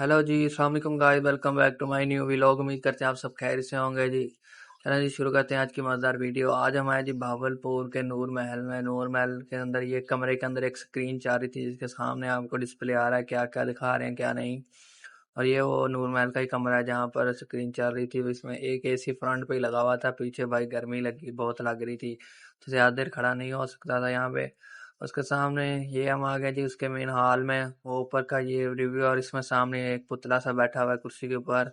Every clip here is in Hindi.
हेलो जी, अस्सलाम वालेकुम guys. Welcome back to my new vlog. उम्मीद करते हैं आप सब खैर से होंगे जी। चलिए जी, शुरू करते हैं आज की मज़ेदार वीडियो। आज हम आए जी भावलपुर के नूर महल में। नूर महल के अंदर ये कमरे के अंदर एक स्क्रीन चाह रही थी जिसके सामने आपको डिस्प्ले आ रहा है क्या क्या दिखा रहे हैं क्या नहीं। और ये वो नूर महल का ही कमरा है जहाँ पर स्क्रीन चल रही थी। इसमें एक एसी फ्रंट पे ही लगा हुआ था, पीछे भाई गर्मी लगी बहुत लग रही थी तो ज़्यादा देर खड़ा नहीं हो सकता था यहाँ पे। उसके सामने ये हम आ गए जी उसके मेन हॉल में। वो ऊपर का ये रिव्यू, और इसमें सामने एक पुतला सा बैठा हुआ है कुर्सी के ऊपर।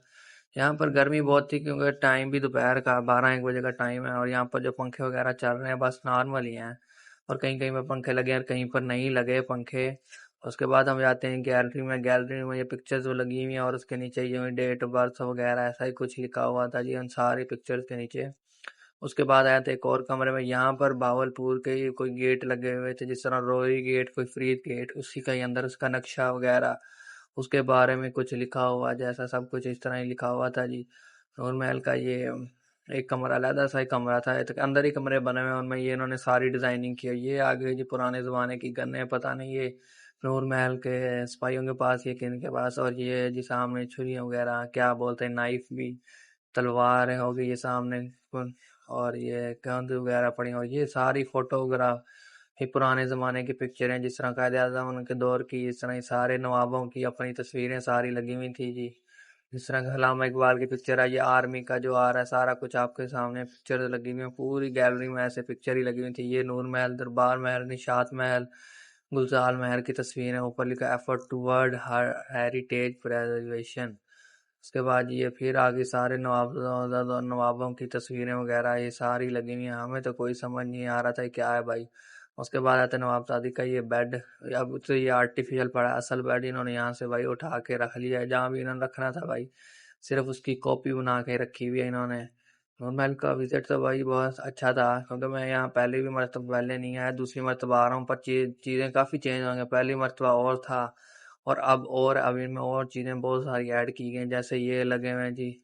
यहाँ पर गर्मी बहुत थी क्योंकि टाइम भी दोपहर का 12-1 बजे का टाइम है, और यहाँ पर जो पंखे वगैरह चल रहे हैं बस नॉर्मल ही हैं। और कहीं कहीं पर पंखे लगे हैं और कहीं पर नहीं लगे पंखे। उसके बाद हम जाते हैं गैलरी में। गैलरी में ये पिक्चर्स जो लगी हुई हैं और उसके नीचे ये डेट बर्थ वगैरह ऐसा ही कुछ लिखा हुआ था जी उन सारी पिक्चर्स के नीचे। उसके बाद आया था एक और कमरे में। यहाँ पर भावलपुर के ही कोई गेट लगे हुए थे, जिस तरह रोही गेट, कोई फ्रीद गेट, उसी का ही अंदर उसका नक्शा वगैरह उसके बारे में कुछ लिखा हुआ, जैसा सब कुछ इस तरह ही लिखा हुआ था जी। नूर महल का ये एक कमरा अलहदा सा ही कमरा था। तो अंदर ही कमरे बने हुए हैं, उनमें ये इन्होंने सारी डिजाइनिंग की है। ये आगे जी पुराने जमाने की गन्ने, पता नहीं ये नूर महल के सिपाहियों के पास ये किन के पास। और ये जी सामने छुरी वगैरह क्या बोलते हैं, नाइफ भी, तलवार है होगी ये सामने। और ये कंध वगैरह पड़ी, और ये सारी फोटोग्राफ ये पुराने ज़माने की पिक्चर हैं जिस तरह कायदे आज़म उनके दौर की। इस तरह ही सारे नवाबों की अपनी तस्वीरें सारी लगी हुई थी जी। जिस तरह अल्लामा इकबाल की पिक्चर है, ये आर्मी का जो आ रहा है सारा कुछ आपके सामने पिक्चर लगी हुई है। पूरी गैलरी में ऐसे पिक्चर ही लगी हुई थी। ये नूर महल, दरबार महल, निशात महल, गुलजार महल की तस्वीर है। ऊपर लिखा एफर्ट टूवर्ड हेरिटेज प्रिजर्वेशन। उसके बाद ये फिर आगे सारे नवाबों की तस्वीरें वगैरह ये सारी लगी हुई हैं। हमें तो कोई समझ नहीं आ रहा था क्या है भाई। उसके बाद आता है नवाबजादी का ये बेड। अब तो ये आर्टिफिशियल पड़ा है, असल बेड इन्होंने यहाँ से भाई उठा के रख लिया है जहाँ भी इन्होंने रखना था भाई। सिर्फ उसकी कॉपी बना के रखी हुई है इन्होंने। नूर महल का विजिट तो भाई बहुत अच्छा था, क्योंकि मैं यहाँ पहले भी मरतबा पहले नहीं आया, दूसरी मरतबा आ रहा हूँ, पर चीज़ें काफ़ी चेंज हो गई। पहली मरतबा और था, और अब इनमें और चीज़ें बहुत सारी ऐड की गई हैं। जैसे ये लगे हुए हैं जी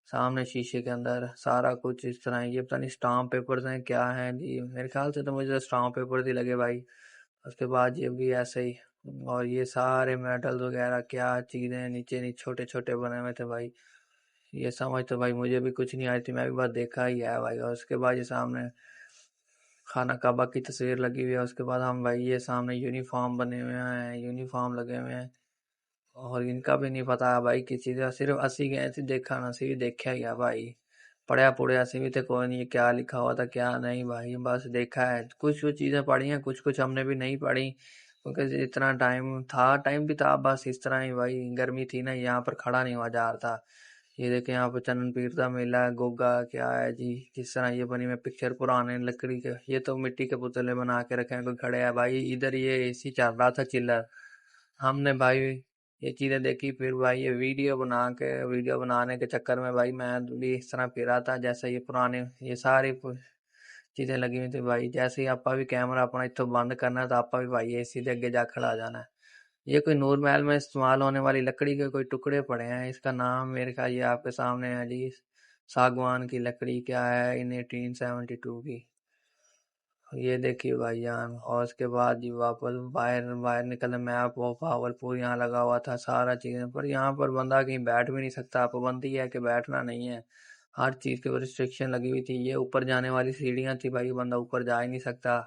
सामने शीशे के अंदर सारा कुछ इस तरह है। ये पता नहीं स्टाम्प पेपर्स हैं क्या हैं जी, मेरे ख्याल से तो मुझे स्टाम्प पेपर ही लगे भाई। उसके बाद ये भी ऐसे ही। और ये सारे मेडल्स वगैरह क्या चीज़ें नीचे नीचे छोटे छोटे बने हुए थे भाई। ये समझ तो भाई मुझे भी कुछ नहीं आई थी, मैं भी बात देखा ही है भाई। और उसके बाद ये सामने खाना काबा की तस्वीर लगी हुई है। उसके बाद हम भाई ये सामने यूनिफॉर्म बने हुए हैं, यूनिफॉर्म लगे हुए हैं। और इनका भी नहीं पता है भाई किसी का, सिर्फ असी गए थे देखा ना, सी देखा गया भाई। पढ़या पुढ़या सी भी थे कोई नहीं, क्या लिखा हुआ था क्या नहीं भाई, बस देखा है। कुछ कुछ चीज़ें पढ़ी हैं, कुछ कुछ हमने भी नहीं पढ़ी, क्योंकि इतना टाइम भी था बस इस तरह ही भाई। गर्मी थी ना, यहाँ पर खड़ा नहीं हुआ जा रहा था। ये देखे यहाँ पर चनन पीर का मेला है, गोगा क्या है जी, जिस तरह ये बनी में पिक्चर पुराने लकड़ी के, ये तो मिट्टी के पुतले बना के रखे हैं, कोई खड़े हैं भाई। इधर ये एसी चल रहा था चिल्लर। हमने भाई ये चीज़ें देखी, फिर भाई ये वीडियो बनाने के चक्कर में भाई मैं भी इस तरह फिरा था जैसे ये पुराने ये सारी चीज़ें लगी हुई थी भाई। जैसे ही आपा भी कैमरा अपना इतो बंद करना है तो आपा भी भाई एसी दे अगे जा खड़ा आ जाना है। ये कोई नूर महल में इस्तेमाल होने वाली लकड़ी के कोई टुकड़े पड़े हैं, इसका नाम मेरे ख्याल ये आपके सामने है जी। सागवान की लकड़ी क्या है इन 1872 की। ये देखिए भाईजान। और उसके बाद जी वापस बाहर बाहर निकले, मैप वो भावलपुर यहाँ लगा हुआ था सारा चीज़ें। पर यहाँ पर बंदा कहीं बैठ भी नहीं सकता, पाबंदी है कि बैठना नहीं है। हर चीज़ के ऊपर रिस्ट्रिक्शन लगी हुई थी। ये ऊपर जाने वाली सीढ़ियाँ थी भाई, बंदा ऊपर जा ही नहीं सकता,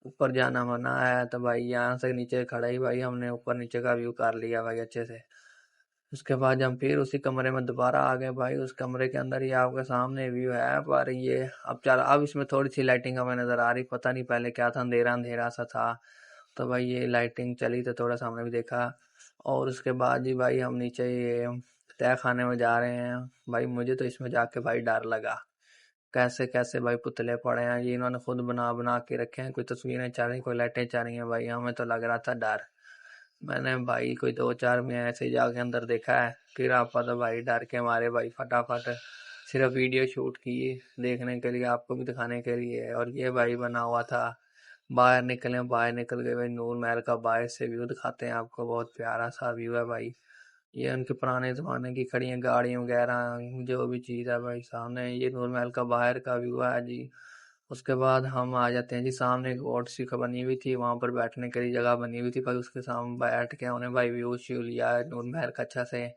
ऊपर जाना मना है। तो भाई यहाँ से नीचे खड़ा ही भाई हमने ऊपर नीचे का व्यू कर लिया भाई अच्छे से। उसके बाद हम फिर उसी कमरे में दोबारा आ गए भाई। उस कमरे के अंदर ही आपके सामने व्यू है, पर ये अब इसमें थोड़ी सी लाइटिंग हमें नजर आ रही, पता नहीं पहले क्या था, अंधेरा अंधेरा सा था। तो भाई ये लाइटिंग चली तो थोड़ा सा हमने भी देखा। और उसके बाद जी भाई हम नीचे ये तय खाने में जा रहे हैं। भाई मुझे तो इसमें जाके भाई डर लगा, कैसे कैसे भाई पुतले पड़े हैं, ये इन्होंने खुद बना बना के रखे हैं, कोई तस्वीरें चल रही, कोई लाइटें चल रही हैं भाई। हमें तो लग रहा था डर। मैंने भाई कोई 2-4 में ऐसे ही जाके अंदर देखा है, फिर आपा तो भाई डर के मारे भाई फटाफट सिर्फ वीडियो शूट की देखने के लिए, आपको भी दिखाने के लिए। और ये भाई बना हुआ था। बाहर निकल गए भाई नूर महल का बाहर से व्यू दिखाते हैं आपको, बहुत प्यारा सा व्यू है भाई। ये उनके पुराने ज़माने की खड़ी हैं गाड़ियाँ वगैरह, जो भी चीज़ है भाई सामने। ये नूर महल का बाहर का व्यू है जी। उसके बाद हम आ जाते हैं जी सामने, एक बोट सी बनी हुई थी, वहाँ पर बैठने के लिए जगह बनी हुई थी, पर उसके सामने बैठ के हमने भाई व्यू श्यू लिया नूर महल का अच्छा से।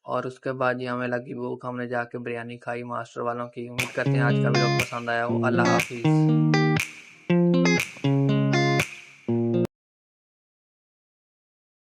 और उसके बाद जी हमें लगी भूख, हमने जाके बिरयानी खाई मास्टर वालों की। उम्मीद करते हैं आज का वीडियो पसंद आया हो। अल्लाह हाफिज़।